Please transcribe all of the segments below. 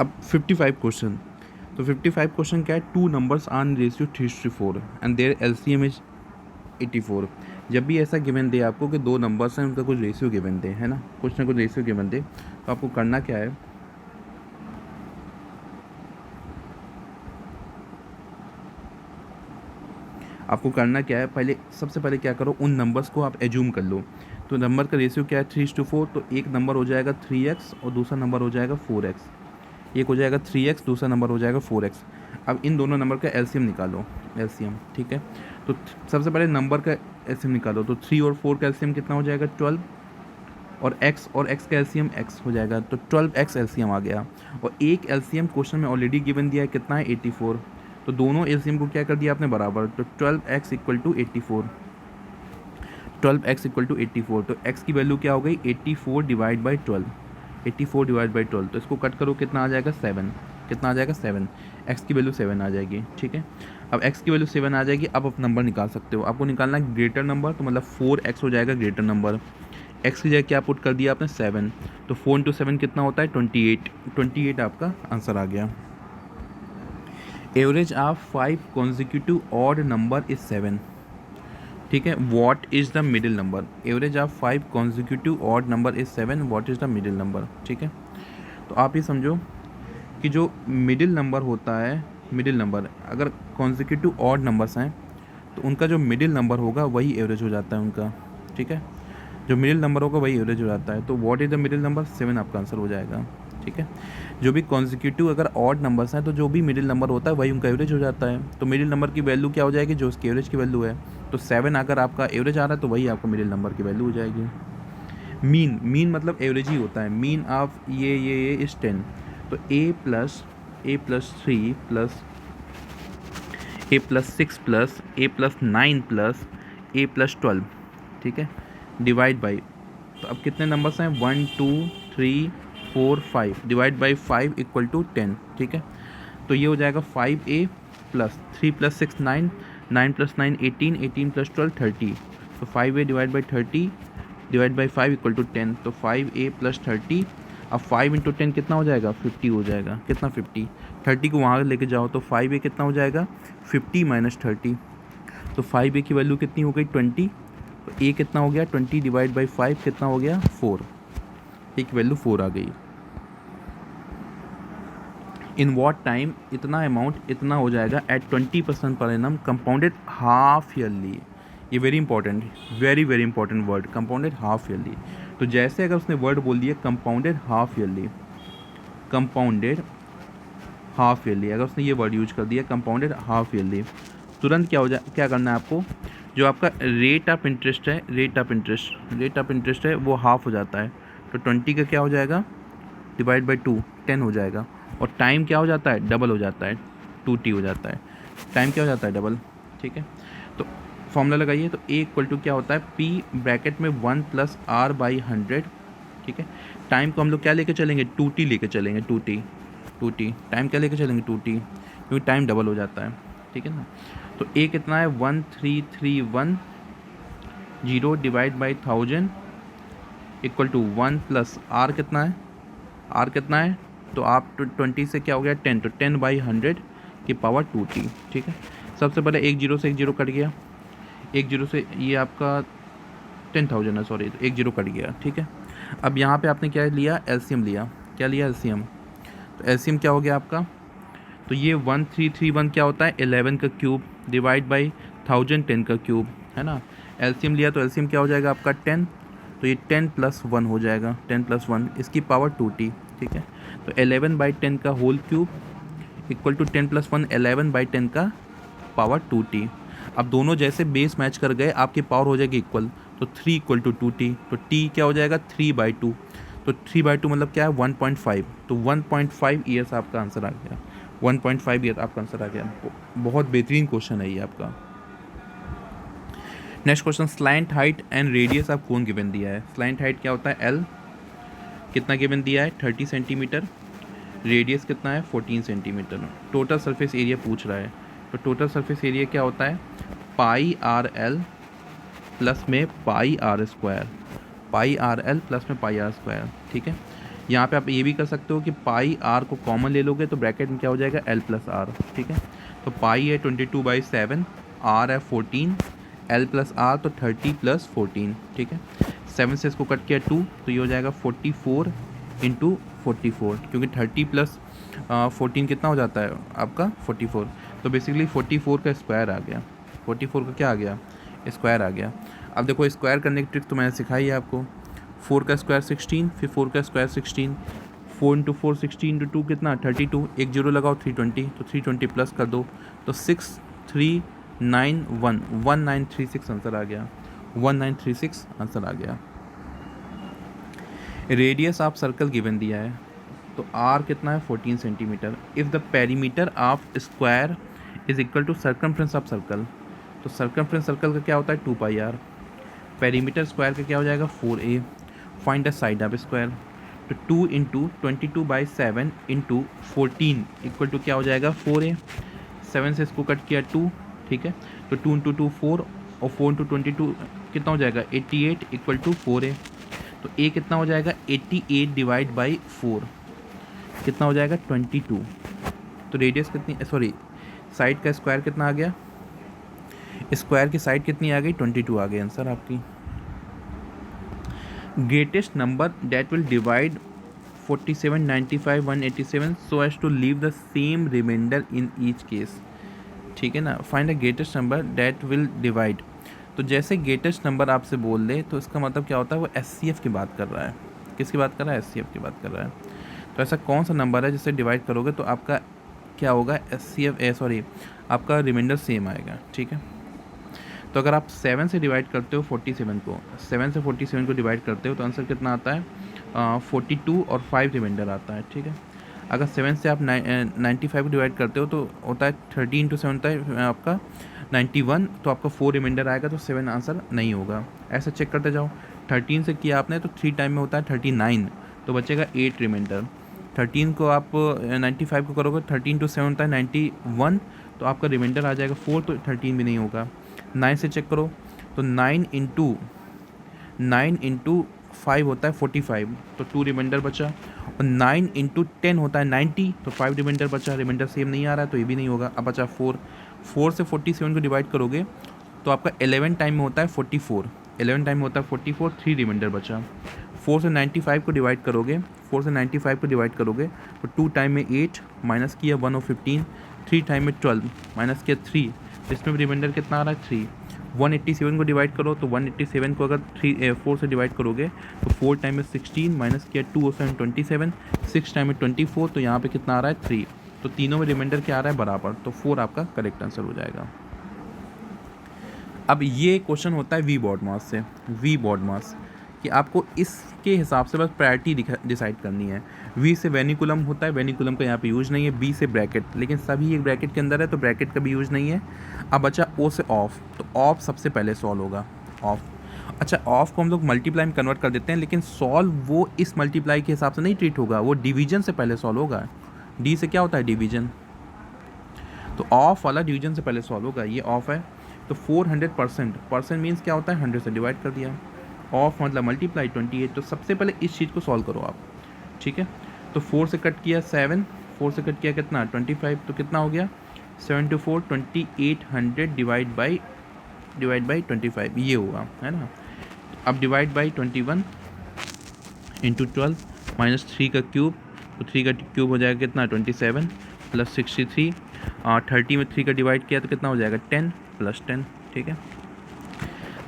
अब 55 क्वेश्चन, तो 55 क्वेश्चन क्या है, two numbers are in ratio 3:4 and their LCM is 84। जब भी ऐसा गिवन दे आपको कि दो नंबर्स हैं उनका कुछ रेशियो गिवन दे, है ना, कुछ ना कुछ रेशियो गिवन दे, तो आपको करना क्या है, आपको करना क्या है, पहले सबसे पहले क्या करो, उन नंबर्स को आप एज्यूम कर लो। तो नंबर का रेशियो क्या है, 3:4, तो एक नंबर हो जाएगा 3x और दूसरा नंबर हो जाएगा 4x। एक हो जाएगा 3x, दूसरा नंबर हो जाएगा 4x। अब इन दोनों नंबर का एलसीएम निकालो, एलसीएम, ठीक है। तो सबसे पहले नंबर का एलसीएम निकालो, तो 3 और 4 का एलसीएम कितना हो जाएगा, 12, और x का एलसीएम x हो जाएगा, तो 12x एलसीएम आ गया। और एक एलसीएम क्वेश्चन में ऑलरेडी गिवन दिया है, कितना है, 84। तो दोनों एलसीएम को क्या कर दिया आपने, बराबर, तो 12x equal to 84, 12x equal to 84। तो x की वैल्यू क्या हो गई, 84 डिवाइड बाई 12, 84 डिवाइड बाई 12, तो इसको कट करो, कितना आ जाएगा, 7, कितना आ जाएगा, 7, x की वैल्यू 7 आ जाएगी, ठीक है। अब x की वैल्यू 7 आ जाएगी, अब आप नंबर निकाल सकते हो, आपको निकालना है ग्रेटर नंबर, तो मतलब 4x हो जाएगा ग्रेटर नंबर। x की जगह क्या पुट कर दिया आपने, 7, तो 4 इंटू 7 कितना होता है, 28, 28 आपका आंसर आ गया। Average of 5 consecutive odd number is 7, ठीक है। What is the middle number, average of 5 consecutive odd number is 7, what is the middle number, ठीक है। तो आप ये समझो कि जो मिडिल नंबर होता है, मिडिल नंबर अगर कॉन्जिक्यूटिव ऑड नंबर्स हैं तो उनका जो मिडिल नंबर होगा वही एवरेज हो जाता है उनका, ठीक है। जो मिडिल नंबर होगा वही एवरेज हो जाता है, तो what is the middle number, 7 आपका आंसर हो जाएगा, ठीक है। जो भी कॉन्जिक्यूटिव अगर ऑड नंबर्स हैं तो जो भी मिडिल नंबर होता है वही उनका एवरेज हो जाता है, तो मिडिल नंबर की वैल्यू क्या हो जाएगी, जो उसकी एवरेज की वैल्यू है। तो 7 अगर आपका एवरेज आ रहा है तो वही आपका मिडिल नंबर की वैल्यू हो जाएगी। मीन, मीन मतलब एवरेज ही होता है, मीन ऑफ ये इज 10, तो a plus 3 plus a plus 6 plus a plus 9 plus a plus 12, ठीक है, डिवाइड बाई, तो अब कितने नंबर्स हैं, 1 2 3 4 5, डिवाइड बाई 5 इक्वल टू 10, ठीक है। तो ये हो जाएगा 5a plus 3 plus 6 9, 9 plus 9 18, 18 plus 12 30, तो 5a divide by 30 divide by 5 equal to 10, तो 5a प्लस 30, अब 5 इंटू 10 कितना हो जाएगा, 50 हो जाएगा, कितना 50, 30 को वहाँ लेके जाओ तो 5a कितना हो जाएगा, 50 माइनस 30, तो 5a की वैल्यू कितनी हो गई, 20, तो a कितना हो गया, 20 डिवाइड बाई 5 कितना हो गया, 4, a की वैल्यू 4 आ गई। इन वॉट टाइम इतना अमाउंट इतना हो जाएगा at 20% per annum compounded half yearly, ये very important, very very important word, compounded half yearly. तो जैसे अगर उसने वर्ड बोल दिया compounded half yearly, compounded half yearly, अगर उसने ये वर्ड यूज कर दिया कंपाउंडेड हाफ ईयरली, तुरंत क्या हो जाए, क्या करना है आपको, जो आपका रेट ऑफ इंटरेस्ट है, रेट ऑफ इंटरेस्ट है वो हाफ हो जाता है, तो 20 का क्या हो जाएगा, डिवाइड बाई 2, 10 हो जाएगा, और टाइम क्या हो जाता है, डबल हो जाता है, 2t हो जाता है, टाइम क्या हो जाता है, डबल, ठीक है। तो फॉर्मूला लगाइए, तो a इक्वल टू क्या होता है, p ब्रैकेट में 1 प्लस r बाई 100, ठीक है। टाइम को हम लोग क्या लेके चलेंगे, 2t लेके चलेंगे, 2t टाइम क्या लेके चलेंगे, 2t, क्योंकि टाइम डबल हो जाता है, ठीक है ना। तो a कितना है, 1331 divide by 1000 equal to 1 plus r कितना है, r कितना है, तो आप 20 से क्या हो गया 10, तो 10 बाई 100 की पावर 2t, ठीक है। सबसे पहले एक जीरो से एक जीरो कट गया, एक जीरो से ये आपका 10,000 है, सॉरी, तो एक जीरो कट गया, ठीक है। अब यहाँ पे आपने क्या लिया, एलसीएम लिया, क्या लिया, एलसीएम, तो एलसीएम क्या हो गया आपका, तो ये 1331 क्या होता है, 11 का क्यूब डिवाइड बाई 1000, 10 का क्यूब, है ना। एलसीएम लिया तो एलसीएम क्या हो जाएगा आपका 10, तो ये 10 प्लस 1 हो जाएगा, 10 प्लस 1 इसकी पावर 2t, ठीक है। तो 11 बाई 10 का whole cube equal to 10 plus 1, 11 by 10 का पावर 2t। अब दोनों जैसे बेस मैच कर गए आपकी पावर हो जाएगी इक्वल, तो 3 इक्वल टू 2t, तो t क्या हो जाएगा 3/2, तो 3/2 मतलब क्या है 1.5, तो 1.5 ईयर्स आपका आंसर आ गया, 1.5 ईयर आपका आंसर आ गया। बहुत बेहतरीन क्वेश्चन है ये आपका। Next question, slant height and radius of cone given दिया है। स्लैंट हाइट क्या होता है, एल कितना गिवन दिया है 30 सेंटीमीटर, रेडियस कितना है 14 सेंटीमीटर, टोटल सरफेस एरिया पूछ रहा है, तो टोटल सरफेस एरिया क्या होता है, पाई आर एल प्लस में pi R square, pi R L plus में पाई आर स्क्वायर, ठीक है। यहाँ पे आप ये भी कर सकते हो कि पाई आर को कॉमन ले लोगे तो ब्रैकेट में क्या हो जाएगा एल प्लस आर, ठीक है। तो पाई है 22/7, आर है 14, एल प्लस आर तो 30 + 14, ठीक है। 7 से इसको कट किया 2 तो ये हो जाएगा 44 × 44, क्योंकि 30 + 14 कितना हो जाता है आपका 44। तो बेसिकली 44 का स्क्वायर आ गया, 44 का क्या आ गया स्क्वायर आ गया। अब देखो स्क्वायर करने की ट्रिक तो मैंने सिखाई है आपको। 4 का स्क्वायर 16, फिर 4 का स्क्वायर 16, 4 × 4 16 × 2 कितना 32, एक जीरो लगाओ 320, तो 320 प्लस कर दो तो 6391 1936 आंसर आ गया, 1936 आंसर आ गया। रेडियस ऑफ सर्कल गिवन दिया है तो आर कितना है 14 centimetre. If the perimeter of square is equal to circumference of circle, तो सर्कमफ्रेंस सर्कल का क्या होता है 2πr, पेरीमीटर स्क्वायर का क्या हो जाएगा 4a। Find the side of square, तो 2 × 22/7 × 14 इक्वल टू क्या हो जाएगा 4a। 7 से इसको कट किया 2, ठीक है। तो 2 × 2 4 और 4 × 22 कितना हो जाएगा 88 इक्वल टू 4a। तो a कितना हो जाएगा 88/4 कितना हो जाएगा 22। तो रेडियस कितनी, सॉरी साइड का स्क्वायर कितना आ गया, स्क्वायर की साइड कितनी आ गई 22 आ गई आंसर आपकी। Greatest number that will divide 47, 95, 187 so as to leave the same remainder in each case, ठीक है ना। Find the greatest number that will divide, तो जैसे ग्रेटेस्ट नंबर आपसे बोल दे तो इसका मतलब क्या होता है वो SCF की बात कर रहा है। किसकी बात कर रहा है SCF की बात कर रहा है। तो ऐसा कौन सा नंबर है जिसे डिवाइड करोगे तो आपका क्या होगा आपका रिमाइंडर सेम आएगा, ठीक है। तो अगर आप 7 से डिवाइड करते हो 47 को, 7 से 47 को डिवाइड करते हो तो आंसर कितना आता है 42 और 5 रिमाइंडर आता है, ठीक है। अगर 7 से आप 95 को डिवाइड करते हो तो होता है 30 × 7 होता है आपका 91, तो आपका 4 रिमाइंडर आएगा, तो 7 आंसर नहीं होगा। ऐसा चेक करते जाओ। 13 से किया आपने तो 3 टाइम में होता है 39, तो बचेगा 8 रिमाइंडर। 13 को आप 95 को करोगे 13 × 7 होता है 91, तो आपका रिमाइंडर आ जाएगा 4, तो 13 भी नहीं होगा। 9 से चेक करो तो 9 × 5 होता है 45, तो 2 रिमाइंडर बचा। और 9 × 10 होता है 90, तो 5 रिमाइंडर बचा। रिमाइंडर सेम नहीं आ रहा है तो ये भी नहीं होगा। अब बचा 4, 4 से 47 को डिवाइड करोगे तो आपका 11 टाइम में होता है 44, 11 टाइम में होता है 44, 3 रिमाइंडर बचा। 4 से 95 को डिवाइड करोगे, 4 से 95 को डिवाइड करोगे तो 2 टाइम में 8 माइनस किया 1 और 15, 3 टाइम में 12 माइनस किया 3, इसमें रिमाइंडर कितना आ रहा है 3। 187 को डिवाइड करो तो 187 को अगर 4 से डिवाइड करोगे तो 4 टाइम में 16 माइनस किया 2 और 7 27, 6 टाइम में 24, तो यहाँ पे कितना आ रहा है 3। तो तीनों में रिमाइंडर क्या आ रहा है बराबर, तो 4 आपका करेक्ट आंसर हो जाएगा। अब ये क्वेश्चन होता है वी बॉड मास से, वी बॉड मास कि आपको इसके हिसाब से बस प्रायोरिटी डिसाइड करनी है। वी से वेनिकुलम होता है, वेनिकुलम का यहाँ पे यूज़ नहीं है। बी से ब्रैकेट, लेकिन सभी एक ब्रैकेट के अंदर है तो ब्रैकेट का भी यूज़ नहीं है। अब बचा ओ से ऑफ, तो ऑफ सबसे पहले सॉल्व होगा, ऑफ। अच्छा ऑफ को हम लोग मल्टीप्लाई में कन्वर्ट कर देते हैं, लेकिन सॉल्व वो इस मल्टीप्लाई के हिसाब से नहीं ट्रीट होगा, वो डिवीजन से पहले सॉल्व होगा। डी से क्या होता है डिवीजन, तो ऑफ वाला डिवीजन से पहले सॉल्व होगा। ये ऑफ है तो 400%, परसेंट मीन्स क्या होता है 100 से डिवाइड कर दिया। ऑफ मतलब मल्टीप्लाई 28, तो सबसे पहले इस चीज़ को सॉल्व करो आप, ठीक है। तो 4 से कट किया 7, 4 से कट किया कितना 25, तो कितना हो गया 7 × 4 2800 डिवाइड बाई 25, ये हुआ है ना। अब डिवाइड बाई 21 × 12 माइनस 3 का क्यूब, तो 3 का क्यूब हो जाएगा कितना 27 प्लस 63, 30 में 3 का डिवाइड किया तो कितना हो जाएगा 10 + 10, ठीक है।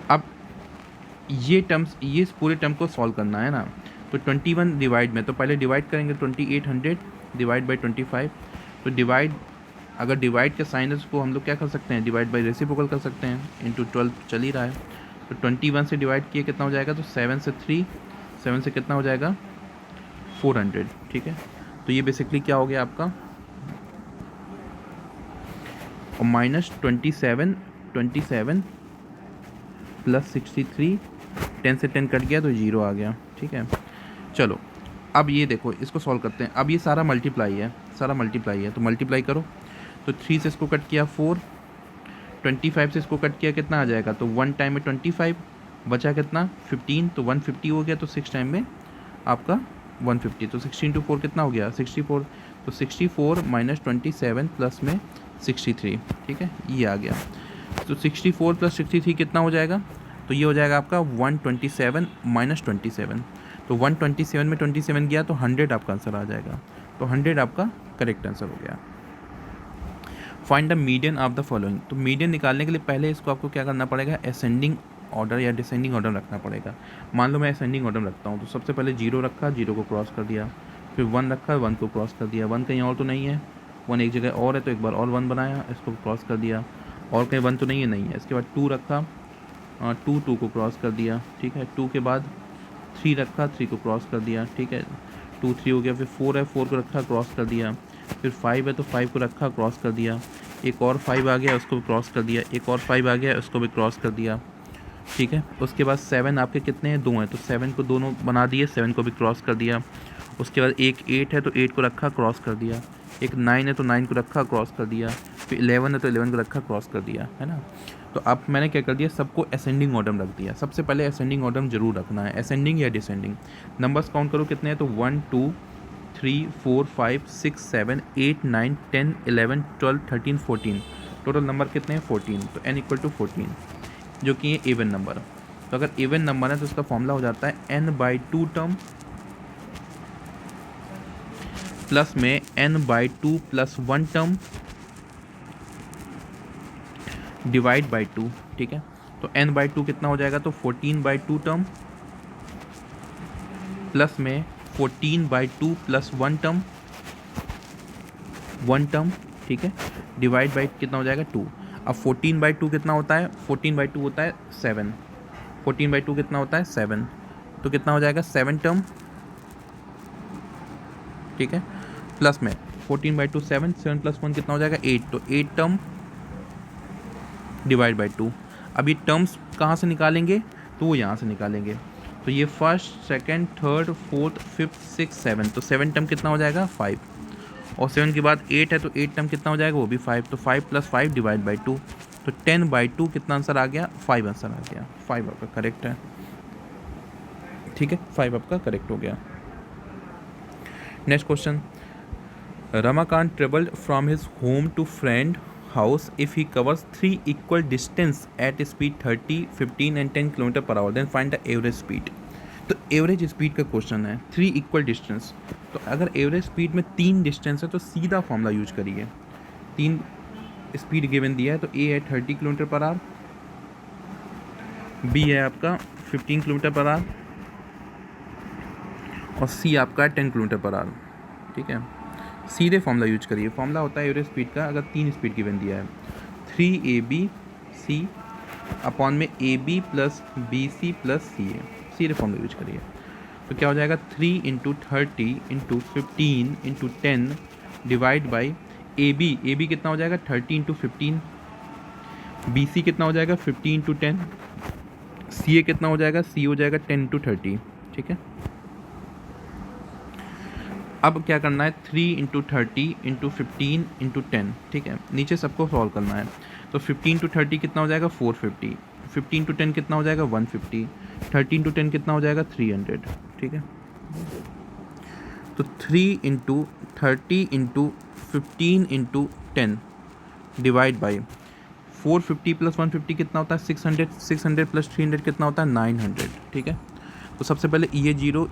अब ये टर्म्स, ये पूरे टर्म को सॉल्व करना है ना, तो 21 डिवाइड में, तो पहले डिवाइड करेंगे 2800 डिवाइड बाई 25, तो डिवाइड, अगर डिवाइड का साइन है उसको हम लोग क्या कर सकते हैं डिवाइड बाई रेसिप्रोकल कर सकते हैं, इंटू 12 चल ही रहा है। तो 21 से डिवाइड किए कितना हो जाएगा, तो 7 से 3, 7 से कितना हो जाएगा 400, ठीक है। तो ये बेसिकली क्या हो गया आपका, और माइनस 27 प्लस 63, 10 से 10 कट गया तो 0 आ गया, ठीक है। चलो अब ये देखो इसको सॉल्व करते हैं। अब ये सारा मल्टीप्लाई है, सारा मल्टीप्लाई है, तो मल्टीप्लाई करो। तो 3 से इसको कट किया 4, 25 से इसको कट किया कितना आ जाएगा, तो 1 टाइम में 25 बचा कितना 15, तो 150 हो गया, तो 6 टाइम में आपका 150, तो 60 इंटू 4 कितना हो गया 64, तो 64 माइनस 27 प्लस में 63, ठीक है, ये आ गया। तो 64 प्लस 63 कितना हो जाएगा, तो ये हो जाएगा आपका 127 माइनस 27, तो 127 में 27 गया तो 100 आपका आंसर आ जाएगा, तो 100 आपका करेक्ट आंसर हो गया। Find the median of the following, तो मीडियन निकालने के लिए पहले इसको आपको क्या करना पड़ेगा, असेंडिंग ऑर्डर या डिसेंडिंग ऑर्डर रखना पड़ेगा। मान लो मैं असेंडिंग ऑर्डर रखता हूँ, तो सबसे पहले 0 रखा, 0 को क्रॉस कर दिया, फिर 1 रखा, 1 को क्रॉस कर दिया, 1 कहीं और तो नहीं है, 1 एक जगह और है तो एक बार और 1 बनाया, इसको क्रॉस कर दिया, और कहीं 1 तो नहीं है, नहीं है। इसके बाद 2 रखा, 2 को क्रॉस कर दिया, ठीक है। 2 के बाद 3 रखा, 3 को क्रॉस कर दिया, ठीक है, 2 3 हो गया। फिर 4 है, 4 को रखा, क्रॉस कर दिया। फिर 5 है तो 5 को रखा, क्रॉस कर दिया। एक और 5 आ गया, उसको भी क्रॉस कर दिया। एक और 5 आ गया, उसको भी क्रॉस कर दिया, ठीक है। उसके बाद 7 आपके कितने हैं, 2 हैं, तो 7 को दोनों बना दिए, 7 को भी क्रॉस कर दिया। उसके बाद एक 8 है तो 8 को रखा, क्रॉस कर दिया। एक 9 है तो 9 को रखा, क्रॉस कर दिया। फिर 11 है तो 11 को रखा, क्रॉस कर दिया, है ना। तो अब मैंने क्या कर दिया, सबको असेंडिंग ऑर्डर रख दिया। सबसे पहले असेंडिंग ऑर्डर जरूर रखना है, असेंडिंग या डिसेंडिंग। नंबर्स काउंट करो कितने हैं, तो 1 2 3 4 5 6 7 8 9 10 11 12 13 14, टोटल नंबर कितने हैं 14, तो n इक्वल टू 14, जो कि ये इवन नंबर। तो अगर इवन नंबर है तो इसका फॉर्मूला हो जाता है n/2 टर्म प्लस में n/2 plus 1 term divide by 2, ठीक है। तो n/2 कितना हो जाएगा, तो 14/2 टर्म प्लस में 14/2 प्लस 1 टर्म, 1 टर्म, ठीक है, डिवाइड बाई कितना हो जाएगा 2। अब 14/2 कितना होता है, 14/2 होता है 7, 14/2 कितना होता है 7, तो कितना हो जाएगा 7 टर्म, ठीक है, प्लस में 14/2 7, 7 प्लस 1 कितना हो जाएगा 8, तो 8 टर्म डिवाइड बाई 2। अब ये टर्म्स कहाँ से निकालेंगे, तो वो यहाँ से निकालेंगे। तो ये first second third fourth fifth six 7, तो 7 टर्म कितना हो जाएगा 5, और 7 के बाद 8 है तो 8 टर्म कितना हो जाएगा, वो भी 5, तो 5 प्लस 5 डिवाइड बाई 2, तो 10/2 कितना आंसर आ गया, 5 आंसर आ गया। 5 आपका करेक्ट है, ठीक है, 5 आपका करेक्ट हो गया। Next question, Ramakant travelled from his home to friend house if he covers 3 equal distance at speed 30, 15 and 10 km/h, then find the average speed। तो एवरेज स्पीड का क्वेश्चन है, 3 इक्वल डिस्टेंस। तो अगर एवरेज स्पीड में 3 distance है तो सीधा formula use करिए। 3 स्पीड गिवन दिया है, तो ए है 30 km/h, बी है आपका 15 km/h और सी आपका 10 km/h, ठीक है। सीधे फॉर्मूला यूज करिए। फॉर्मूला होता है एवरेज स्पीड का, अगर 3 स्पीड गिवन दिया है, 3AB/C अपॉन में AB plus BC plus CA, सीधे फॉर्मूला यूज करिए। तो क्या हो जाएगा 3 × 30 × 15 × 10 डिवाइड बाई AB कितना हो जाएगा 30 × 15, BC कितना हो जाएगा 15 × 10, CA कितना हो जाएगा, C हो जाएगा 10 × 30, ठीक है। अब क्या करना है, 3 × 30 × 15 × 10, ठीक है, नीचे सबको सॉल्व करना है। तो 15 × 30 कितना हो जाएगा 450, 15 × 10 कितना हो जाएगा 150, 13 × 10 कितना हो जाएगा 300, ठीक है। तो 3 × 30 × 15 × 10 डिवाइड बाई 450 प्लस 150 कितना होता है 600, 600 प्लस 300 कितना होता है 900, ठीक है। तो सबसे पहले ये जीरो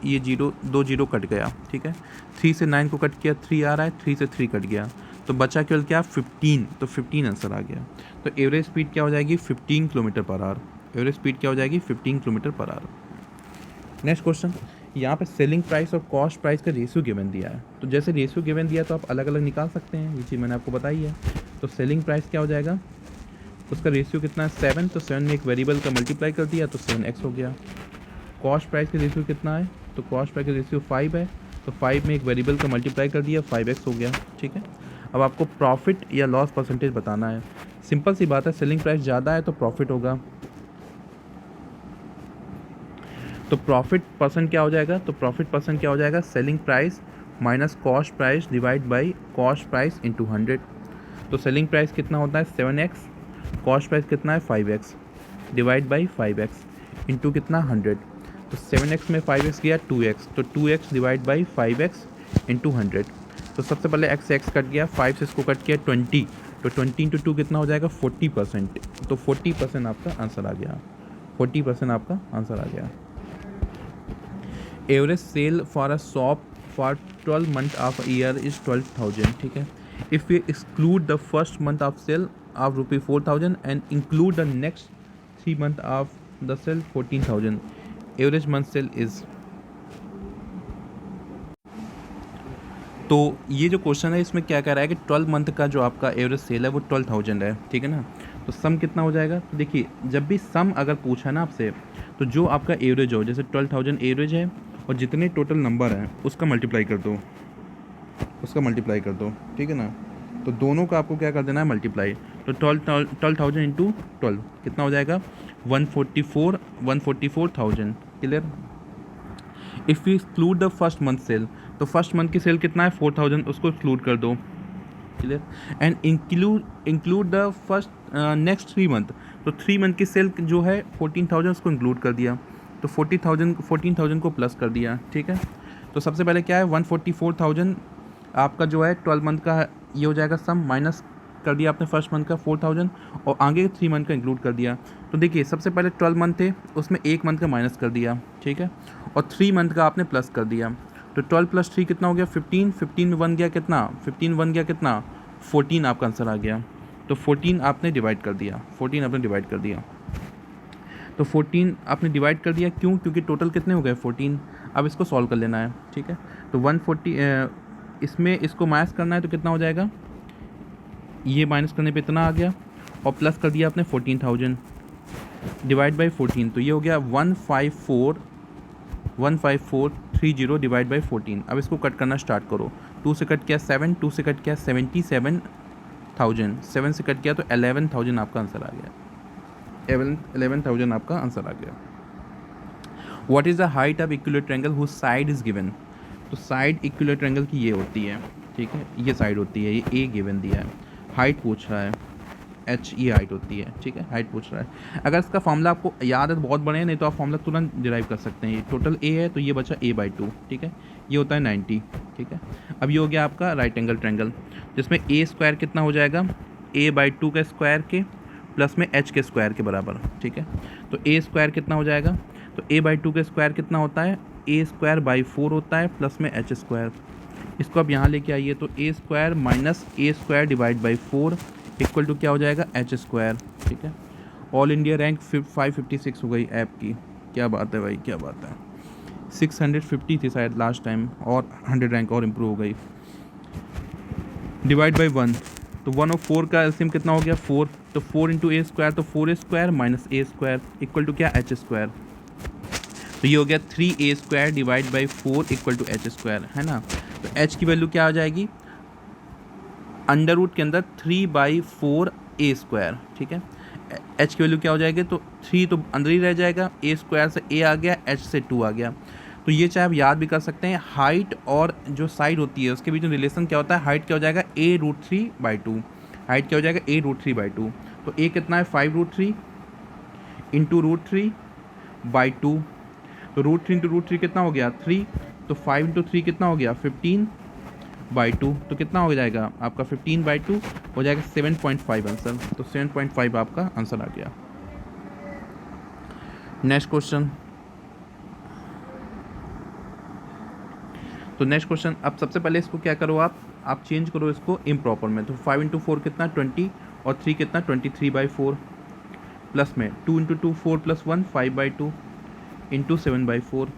2 जीरो कट गया, ठीक है। 3 से 9 को कट किया, 3 आ रहा है, 3 से 3 कट गया, तो बचा केवल क्या 15, तो 15 आंसर आ गया। तो एवरेज स्पीड क्या हो जाएगी 15 km/h, एवरेज स्पीड क्या हो जाएगी 15 km/h। नेक्स्ट क्वेश्चन, यहाँ पे सेलिंग प्राइस और कॉस्ट प्राइस का रेशियो गिवन दिया है। तो जैसे रेशियो गिवन दिया तो आप अलग अलग निकाल सकते हैं, ये चीज़ मैंने आपको बताई है। तो सेलिंग प्राइस क्या हो जाएगा, उसका रेशियो कितना है 7, तो 7 में एक वेरिएबल का मल्टीप्लाई कर दिया तो 7x हो गया। कॉस्ट प्राइस का रेशियो कितना है, तो कॉस्ट प्राइस का रेशियो 5 है, तो 5 में एक वेरिएबल का मल्टीप्लाई कर दिया 5x हो गया, ठीक है। अब आपको प्रॉफिट या लॉस परसेंटेज बताना है। सिंपल सी बात है, सेलिंग प्राइस ज़्यादा है तो प्रॉफिट होगा, तो प्रॉफिट परसेंट क्या हो जाएगा, तो प्रॉफिट परसेंट क्या हो जाएगा selling price minus cost price divide by cost price into 100। तो सेलिंग प्राइस कितना होता है 7x, कॉस्ट प्राइस कितना है 5x divide by 5x into कितना 100। तो 7x में 5x गया 2x, तो 2x divide by 5x into 100। तो सबसे पहले x कट गया, 5 से इसको कट किया 20, तो 20 इंटू 2 कितना हो जाएगा 40%। तो 40% आपका आंसर आ गया, 40% आपका आंसर आ गया। Average sale for a shop for 12 month of year is 12,000, ठीक है। If you exclude the first month of sale of ₹4,000 and include the next 3 month of the sale 14,000, average month sale is. तो ये जो question है इसमें क्या कह रहा है कि 12 मंथ का जो आपका एवरेज सेल है वो 12,000 है, ठीक है ना। तो सम कितना हो जाएगा, तो देखिए जब भी सम अगर पूछा ना आपसे, तो जो आपका एवरेज हो, जैसे 12,000 एवरेज है और जितने टोटल नंबर हैं उसका मल्टीप्लाई कर दो, ठीक है ना। तो दोनों का आपको क्या कर देना है, मल्टीप्लाई। तो 12,000 इंटू 12 कितना हो जाएगा 144,000, clear. If you exclude the first month sale, तो फर्स्ट मंथ की सेल कितना है 4,000, उसको एक्सक्लूड कर दो, clear. And include the first next 3 month, तो 3 मंथ की सेल जो है 14,000 उसको इंक्लूड कर दिया, तो 14,000 को प्लस कर दिया, ठीक है। तो सबसे पहले क्या है 144,000 आपका जो है 12 मंथ का ये हो जाएगा सम, माइनस कर दिया आपने फर्स्ट मंथ का 4,000 और आगे 3 मंथ का इंक्लूड कर दिया। तो देखिए सबसे पहले 12 मंथ थे उसमें 1 मंथ का माइनस कर दिया, ठीक है, और 3 मंथ का आपने प्लस कर दिया। तो 12 + 3 कितना हो गया 15, 15 में 1 गया कितना 15 1 गया कितना 14 आपका आंसर आ गया। तो 14 आपने डिवाइड कर दिया, 14 आपने डिवाइड कर दिया। तो 14 आपने डिवाइड कर दिया, क्यों, क्योंकि टोटल कितने हो गए 14। अब इसको सॉल्व कर लेना है, ठीक है। तो 140 इसमें इसको माइनस करना है तो कितना हो जाएगा, ये माइनस करने पे इतना आ गया और प्लस कर दिया आपने 14,000 डिवाइड बाई 14, तो ये हो गया 15430 डिवाइड बाई 14। अब इसको कट करना स्टार्ट करो, 2 से कट किया 7, 2 से कट किया 77,000, 7 से कट किया तो 11,000 आपका आंसर आ गया, 11,000 आपका आंसर आ गया। What is the height of equilateral triangle whose side is given, तो साइड इक्विलर ट्रायंगल की ये होती है, ठीक है, ये साइड होती है, ये ए गिवन दिया है, हाइट पूछ रहा है एच, ये हाइट होती है, ठीक है, हाइट पूछ रहा है। अगर इसका फॉर्मूला आपको याद है तो बहुत बड़े हैं, नहीं तो आप फॉर्मूला तुरंत डिराइव कर सकते हैं। ये टोटल ए है तो ये बचा a/2, ठीक है, ये होता है 90, ठीक है। अब ये हो गया आपका राइट एंगल ट्रायंगल, जिसमें ए स्क्वायर कितना हो जाएगा a/2 के स्क्वायर के प्लस में h के स्क्वायर के बराबर, ठीक है। तो ए स्क्वायर कितना हो जाएगा, तो a/2 के स्क्वायर कितना होता है a²/4 होता है प्लस में h स्क्वायर। इसको आप यहाँ लेके आइए तो a square minus a² divide by 4 equal to क्या हो जाएगा h स्क्वायर, ठीक है। ऑल इंडिया रैंक 556 हो गई ऐप की, क्या बात है भाई, क्या बात है। 650 थी शायद लास्ट टाइम और 100 रैंक और इम्प्रूव हो गई। डिवाइड बाई 1, तो 1 और 4 का एलसीएम कितना हो गया 4, तो 4 इंटू ए स्क्वायर, तो 4a² minus a² equal to क्या h स्क्वायर। तो ये हो गया 3a² divide by 4 equal to h square, है ना। तो h की वैल्यू क्या आ जाएगी, अंडर रूट के अंदर 3/4a², ठीक है। h की वैल्यू क्या हो जाएगी, तो 3 तो अंदर ही रह जाएगा, a स्क्वायर से a आ गया, h से 2 आ गया। तो ये चाहे आप याद भी कर सकते हैं, हाइट और जो साइड होती है उसके बीच में रिलेशन क्या होता है, हाइट क्या हो जाएगा a√3/2, हाइट क्या हो जाएगा a√3/2। तो a कितना है 5√3 इंटू √3/2, तो √3 इंटू √3 कितना हो गया 3, तो 5 इंटू 3 कितना हो गया 15/2, तो कितना हो जाएगा आपका 15/2 हो जाएगा 7.5 आंसर। तो 7.5 आपका आंसर आ गया। नेक्स्ट क्वेश्चन, तो नेक्स्ट क्वेश्चन, अब सबसे पहले इसको क्या करो आप चेंज करो इसको इम्प्रॉपर में। तो 5 इंटू 4 कितना 20 और 3 कितना 23/4 प्लस में 2 इंटू 2 4 प्लस 1 5/2 इंटू 7/4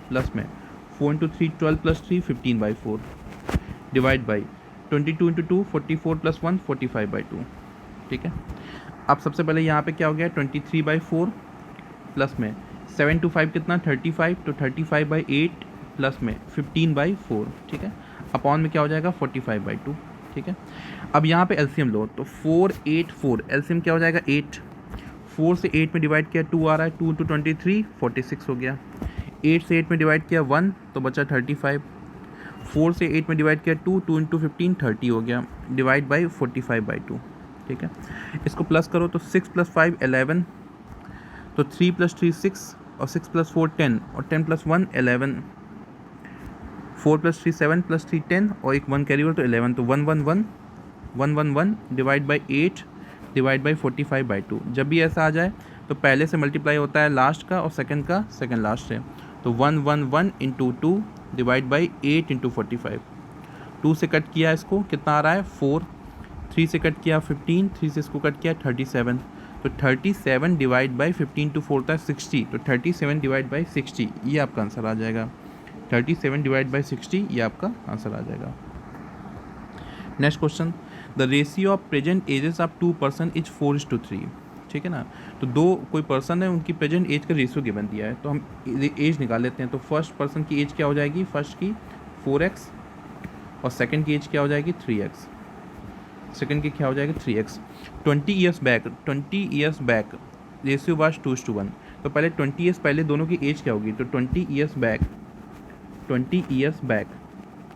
प्लस में 4 into 3 12 plus 3 15/4 divide by 22 into 2 44 plus 1 45/2, ठीक है। अब सबसे पहले यहाँ पे क्या हो गया 23/4 प्लस में 7 टू 5 कितना 35, तो 35/8 प्लस में 15/4, ठीक है, अपॉन में क्या हो जाएगा 45/2, ठीक है। अब यहाँ पे एलसीएम लो, तो 4 8 4 एलसीएम क्या हो जाएगा 8, 4 से 8 में डिवाइड किया 2 आ रहा है, 2 इंटू 23 46 हो गया, 8 से 8 में डिवाइड किया 1 तो बचा 35, 4 से 8 में डिवाइड किया 2, 2 इंटू 15 30 हो गया, डिवाइड बाई 45/2, ठीक है। इसको प्लस करो तो 6 + 5 11, तो 3 + 3 6 और 6 + 4 10 और 10 + 1 11, 4 + 3 7 + 3 10 और एक 1 कैरी ओवर तो 11, तो 1 1 1 1 1 1 डिवाइड बाई 8 डिवाइड बाई 45/2। जब भी ऐसा आ जाए तो पहले से मल्टीप्लाई होता है लास्ट का और सेकंड का सेकंड लास्ट से, तो 1 1 1 इंटू 2 डिवाइड बाई 8 इंटू 45। 2 से कट किया इसको कितना आ रहा है 4, 3 से कट किया 15, 3 से इसको कट किया 37, तो 37 डिवाइड बाई 15 टू 4 होता है 60, तो 37 डिवाइड बाई 60 ये आपका आंसर आ जाएगा। 37 डिवाइड बाई 60 ये आपका आंसर आ जाएगा। Next question, the ratio of present ages of 2 person is 4:3। ठीक है ना, तो दो कोई पर्सन है उनकी प्रेजेंट एज का रेशियो गिवन दिया है, तो हम एज निकाल लेते हैं। तो फर्स्ट पर्सन की एज क्या हो जाएगी, फर्स्ट की 4x और सेकंड की एज क्या हो जाएगी 3x, सेकंड की क्या हो जाएगी 3x। 20 years back ratio was 2:1, तो पहले 20 ईयर्स पहले दोनों की एज क्या होगी, तो 20 ईयर्स बैक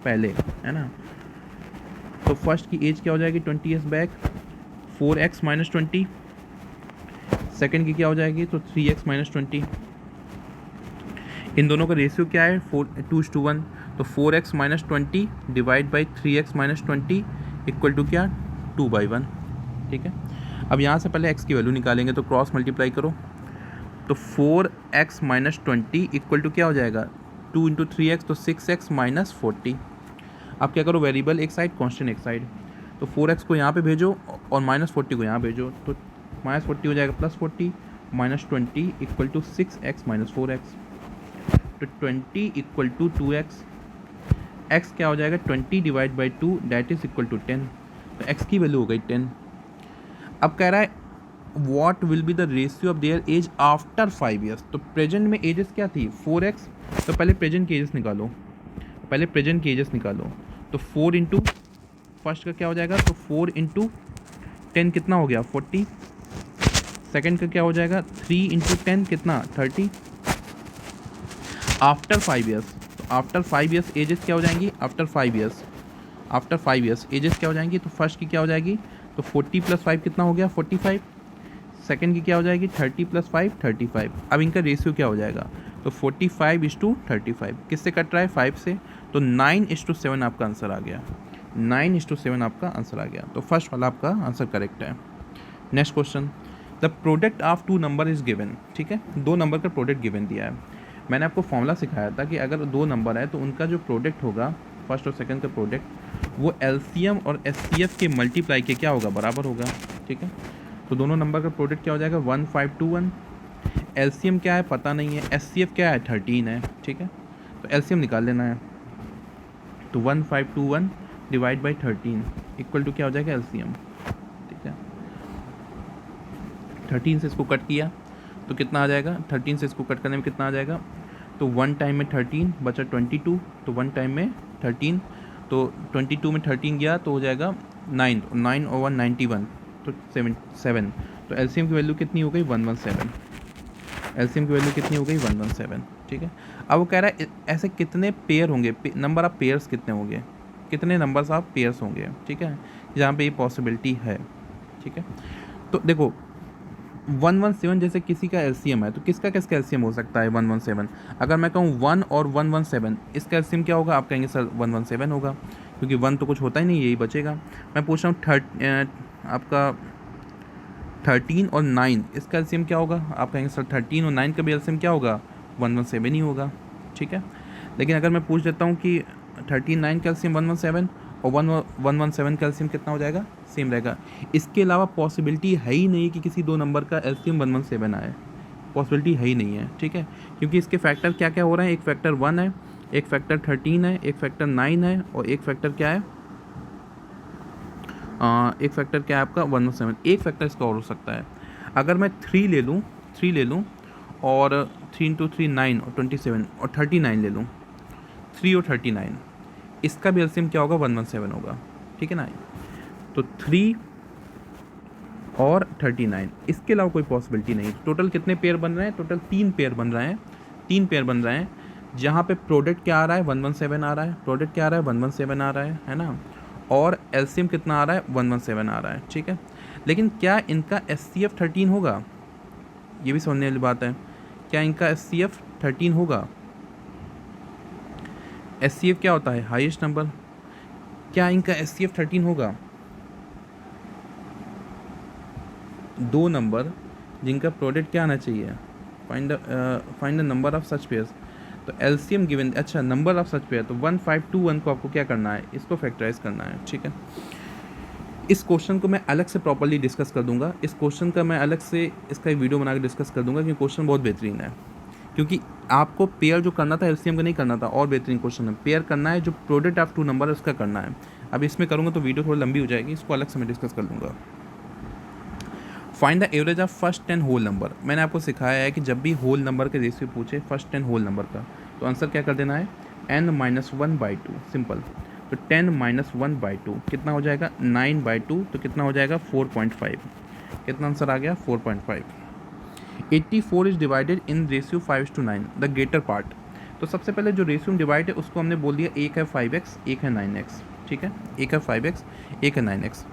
पहले, है ना, तो फर्स्ट की एज क्या हो जाएगी 20 ईयर्स बैक 4x - 20, सेकंड की क्या हो जाएगी तो 3x - 20। इन दोनों का रेशियो क्या है 2:1, तो 4x - 20 divide by 3x - 20 equal to क्या 2/1। ठीक है, अब यहाँ से पहले x की वैल्यू निकालेंगे, तो क्रॉस मल्टीप्लाई करो, तो 4x - 20 इक्वल टू क्या हो जाएगा 2 × 3x, तो 6x - 40। अब क्या करो, वेरिएबल एक साइड कांस्टेंट एक साइड, तो 4x को यहाँ पे भेजो और -40 को यहाँ भेजो, तो -40 हो जाएगा +40 - 20 इक्वल टू 6x - 4x, तो 20 इक्वल टू 2x। x क्या हो जाएगा 20 divide by 2 that is equal to 10, तो x की वैल्यू हो गई 10। अब कह रहा है what will be the ratio of their age after 5 years, तो प्रेजेंट में एजेस क्या थी 4x, तो पहले प्रेजेंट की एजेस निकालो, तो 4 इंटू फर्स्ट का क्या हो जाएगा, तो 4 इंटू 10 कितना हो गया 40, सेकंड का क्या हो जाएगा 3 इंटू 10 कितना 30। आफ्टर 5 ईयर्स, तो आफ्टर 5 ईयर्स एजेस क्या हो जाएंगी, आफ्टर 5 ईयर्स एजेस क्या हो जाएंगी, तो फर्स्ट की क्या हो जाएगी, तो 40 + 5 कितना हो गया 45, सेकंड की क्या हो जाएगी 30 + 5 35। अब इनका रेशियो क्या हो जाएगा, तो 45:35, किससे कट रहा है 5 से, तो 9:7 आपका आंसर आ गया, 9:7 आपका आंसर आ गया, तो फर्स्ट वाला आपका आंसर करेक्ट है। Next question, the product of 2 number is given. ठीक है, 2 नंबर का प्रोडक्ट गिवन दिया है, मैंने आपको फॉर्मूला सिखाया था कि अगर 2 नंबर है तो उनका जो प्रोडक्ट होगा फर्स्ट और सेकंड का प्रोडक्ट, वो एलसीएम और एचसीएफ के मल्टीप्लाई के क्या होगा बराबर होगा। ठीक है, तो दोनों नंबर का प्रोडक्ट क्या हो जाएगा 1521, एलसीएम क्या है पता नहीं है, एचसीएफ क्या है 13 है। ठीक है, तो एलसीएम निकाल लेना है, तो 1521 डिवाइड बाई 13 इक्वल टू क्या हो जाएगा एलसीएम। ठीक है, 13 से इसको कट किया तो कितना आ जाएगा, 13 से इसको कट करने में कितना आ जाएगा, तो 1 टाइम में 13 बचा 22, तो 1 टाइम में 13, तो 22 में 13 गया तो हो जाएगा 9, 9 और 1 91, तो 7, तो एलसीएम की वैल्यू कितनी हो गई 117, एलसीएम की वैल्यू कितनी हो गई 117। ठीक है, अब वो कह रहा है ऐसे कितने पेयर होंगे, नंबर ऑफ पेयर्स कितने होंगे, कितने नंबर्स ऑफ पेयर्स होंगे। ठीक है, जहाँ पे ये पॉसिबिलिटी है। ठीक है, तो देखो 117 जैसे किसी का एलसीएम है, तो किसका किसका एलसीएम हो सकता है 117, अगर मैं कहूँ 1 और 117 इसका एलसीएम क्या होगा, आप कहेंगे सर 117 होगा, क्योंकि 1 तो कुछ होता ही नहीं, यही बचेगा। मैं पूछ रहा हूँ आपका 13 और 9 इसका एलसीएम क्या होगा, आप कहेंगे सर 13 और 9 का भी एलसीएम क्या होगा 117 ही होगा। ठीक है, लेकिन अगर मैं पूछ देता हूँ कि 13 का एलसीएम 117 और 117 का एलसीएम कितना हो जाएगा, सेम रहेगा। इसके अलावा पॉसिबिलिटी है ही नहीं कि किसी 2 नंबर का एलसीएम 117 आए, पॉसिबिलिटी है ही नहीं है। ठीक है, क्योंकि इसके फैक्टर क्या क्या हो रहे हैं, एक फैक्टर 1 है, एक फैक्टर 13 है, एक फैक्टर 9 है और एक फैक्टर क्या है, एक फैक्टर क्या है आपका 117, एक फैक्टर इसका और हो सकता है। अगर मैं 3 ले लूँ और 3 × 3 9 और 27 और 39 ले लूँ, 3 और 39 इसका भी एलसीएम क्या होगा 117 होगा। ठीक है ना, तो 3 और 39 इसके अलावा कोई पॉसिबिलिटी नहीं। टोटल कितने पेयर बन रहे हैं, टोटल 3 पेयर बन रहे हैं, 3 पेयर बन रहे हैं, जहाँ पे प्रोडक्ट क्या आ रहा है 117 आ रहा है, प्रोडक्ट क्या आ रहा है 117 आ रहा है ना, और एलसीएम कितना आ रहा है 117 आ रहा है। ठीक है, लेकिन क्या इनका एचसीएफ 13 होगा, ये भी समझने वाली बात है, क्या इनका SCF 13 होगा? SCF क्या होता है? Highest number. क्या इनका SCF 13 होगा? दो नंबर जिनका प्रोडक्ट क्या आना चाहिए? Find the number of such pairs. तो एलसीएम गिवन, अच्छा नंबर ऑफ सच पेयर, तो 1521 को आपको क्या करना है? इसको फैक्टराइज करना है, ठीक है। इस क्वेश्चन को मैं अलग से प्रॉपर्ली डिस्कस कर दूंगा। इस क्वेश्चन का मैं अलग से इसका एक वीडियो बना के डिस्कस कर दूंगा, क्योंकि क्वेश्चन बहुत बेहतरीन है। क्योंकि आपको पेयर जो करना था एलसीएम का नहीं करना था, और बेहतरीन क्वेश्चन है। पेयर करना है, जो प्रोडक्ट ऑफ टू नंबर है उसका करना है। अब इसमें करूँगा तो वीडियो थोड़ी लंबी हो जाएगी, इसको अलग से मैं डिस्कस कर लूँगा। Find the average of first 10 whole number. मैंने आपको सिखाया है कि जब भी होल नंबर के रेशियो पूछे, फर्स्ट 10 होल नंबर का, तो आंसर क्या कर देना है? n-1/2, simple. तो 10-1/2 कितना हो जाएगा? 9/2, तो कितना हो जाएगा? 4.5। कितना आंसर आ गया? 4.5। 84 is divided in ratio 5:9, the greater part. तो सबसे पहले जो रेशियो में डिवाइड है उसको हमने बोल दिया, एक है 5x, एक है 9x, ठीक है। एक है 5x, एक है 9x।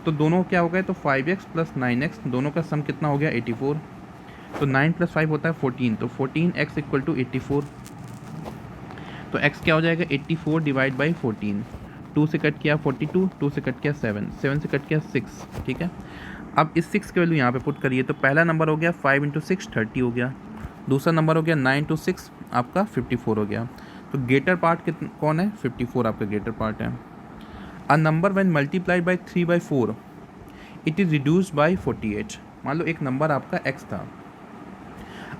तो दोनों क्या हो गए? तो 5x + 9x, दोनों का सम कितना हो गया? 84। तो 9 + 5 होता है 14, तो 14x = 84। तो x क्या हो जाएगा? 84 डिवाइड बाई 14। 2 से कट किया 42, 2 से कट किया 7, 7 से कट किया 6, ठीक है। अब इस 6 की वैल्यू यहाँ पे पुट करिए, तो पहला नंबर हो गया 5 × 6 30 हो गया। दूसरा नंबर हो गया 9 × 6 आपका 54 हो गया। तो ग्रेटर पार्ट कौन है? 54 आपका ग्रेटर पार्ट है। A number when multiplied by 3/4 it is reduced by 48। मान लो एक नंबर आपका x था,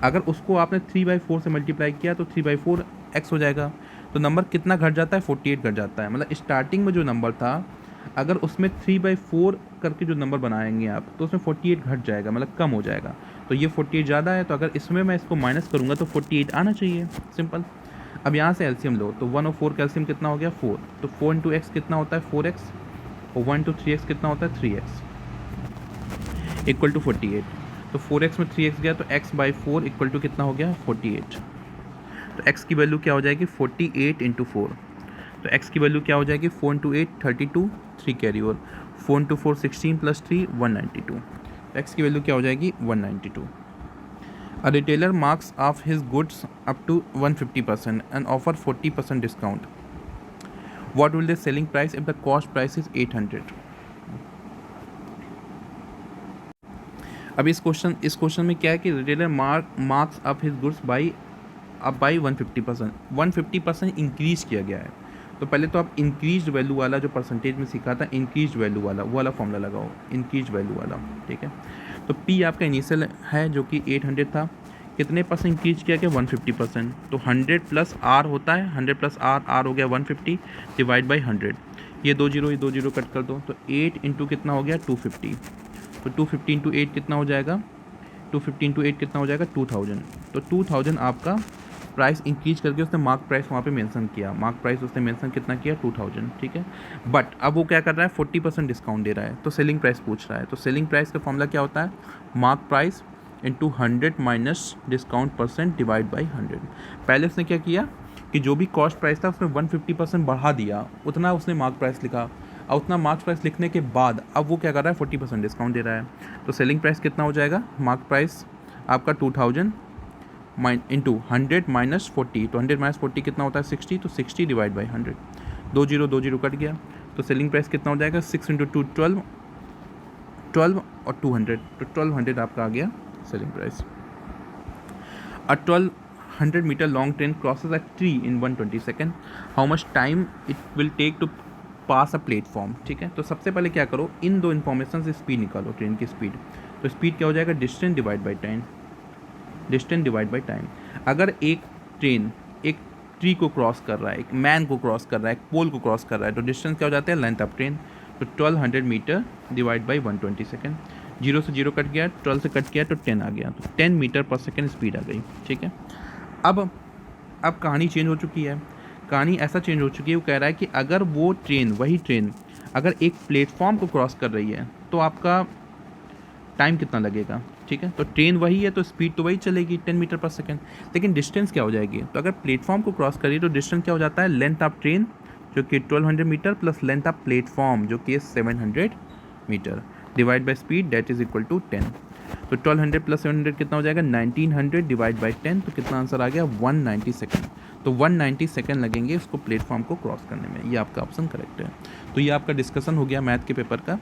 अगर उसको आपने 3/4 से मल्टीप्लाई किया तो 3/4 x हो जाएगा। तो नंबर कितना घट जाता है? 48 घट जाता है। मतलब स्टार्टिंग में जो नंबर था, अगर उसमें 3/4 करके जो नंबर बनाएंगे आप, तो उसमें 48 घट जाएगा, मतलब कम हो जाएगा। तो ये 48 ज़्यादा है, तो अगर इसमें मैं इसको माइनस करूँगा तो 48 आना चाहिए, सिंपल। अब यहाँ से एलसीएम लो, तो 1 और 4 का एलसीएम कितना हो गया? 4। तो 4 × x कितना होता है? 4x। और 1 × 3x कितना होता है? 3x = 48। तो 4x में 3x गया, तो x/4 = कितना हो गया? 48। तो x की वैल्यू क्या हो जाएगी? 48 × 4। तो x की वैल्यू क्या हो जाएगी? 4 × 8 32, 3 कैरी ओवर, 4 × 4 16 + 3 192। x की वैल्यू क्या हो जाएगी? 192। A retailer marks off his goods up to 150% and offer 40% discount. What will the selling price if the cost price is 800? अब इस क्वेश्चन में क्या है कि retailer marks up his goods by 150%। 150% increase किया गया है। तो पहले तो आप इंक्रीज वैल्यू वाला जो परसेंटेज में सीखा था, इंक्रीज वैल्यू वाला, वो वाला फॉर्मूला लगाओ, इंक्रीज वैल्यू वाला, ठीक है। तो P आपका इनिशियल है जो कि 800 था, कितने परसेंट इंक्रीज किया गया? 150%। तो 100 + R होता है, 100 + R, R हो गया 150 डिवाइड बाई 100। ये 2 जीरो कट कर दो, तो 8 × कितना हो गया? 250। तो 250 × 8 कितना हो जाएगा? 250 × 8 कितना हो जाएगा? 2000। तो 2000 आपका प्राइस इंक्रीज करके उसने मार्क प्राइस वहाँ पे मेंशन किया। मार्क प्राइस उसने मेंशन कितना किया? 2000, ठीक है। बट अब वो क्या कर रहा है? 40% डिस्काउंट दे रहा है, तो सेलिंग प्राइस पूछ रहा है। तो सेलिंग प्राइस का फॉर्मूला क्या होता है? Mark price into 100 minus discount percent divide by 100। पहले उसने क्या किया कि जो भी कॉस्ट प्राइस था उसमें 150% बढ़ा दिया, उतना उसने मार्क प्राइस लिखा, और उतना मार्क प्राइस लिखने के बाद अब वो क्या कर रहा है? 40% डिस्काउंट दे रहा है। तो सेलिंग प्राइस कितना हो जाएगा? मार्क प्राइस आपका 2000 इंटू 100 माइनस 40। तो 100 माइनस 40 कितना होता है? 60। तो 60 डिवाइड बाई 100। 2 जीरो कट गया, तो सेलिंग प्राइस कितना हो जाएगा? 6 × 2 12 और 200, तो 1200 आपका आ गया selling price. A 1200 metre long train crosses a tree in 120 second, how much time it will take to pass a platform, ठीक है। तो सबसे पहले क्या करो, इन दो इन्फॉर्मेशन से स्पीड निकालो, ट्रेन की स्पीड। तो स्पीड क्या हो जाएगा? Distance divide by time, distance divide by time. अगर एक ट्रेन एक ट्री को क्रॉस कर रहा है, एक मैन को क्रॉस कर रहा है, एक पोल को क्रॉस कर रहा है, तो डिस्टेंस क्या हो जाता है? Length of train. तो 1200 मीटर डिवाइड बाई 120 सेकेंड। 0 से 0 कट गया, 12 से कट गया, तो 10 आ गया, तो 10 मीटर पर सेकेंड स्पीड आ गई, ठीक है। अब कहानी चेंज हो चुकी है। कहानी ऐसा चेंज हो चुकी है, वो कह रहा है कि अगर वो ट्रेन, वही ट्रेन अगर एक प्लेटफॉर्म को क्रॉस कर रही है तो आपका टाइम कितना लगेगा, ठीक है। तो ट्रेन वही है तो स्पीड तो वही चलेगी 10 मीटर पर सेकेंड, लेकिन डिस्टेंस क्या हो जाएगी? तो अगर प्लेटफॉर्म को क्रॉस करिए तो डिस्टेंस क्या हो जाता है? लेंथ ऑफ ट्रेन जो कि 1200 metre plus length of platform जो कि 700 metre divide by speed, that is equal to 10। तो 1200 प्लस 700 कितना हो जाएगा 1900 डिवाइड बाई 10, तो कितना आंसर आ गया 190 सेकेंड। तो 190 सेकेंड लगेंगे उसको प्लेटफॉर्म को क्रॉस करने में, ये आपका ऑप्शन करेक्ट है। तो ये आपका डिस्कशन हो गया मैथ के पेपर का।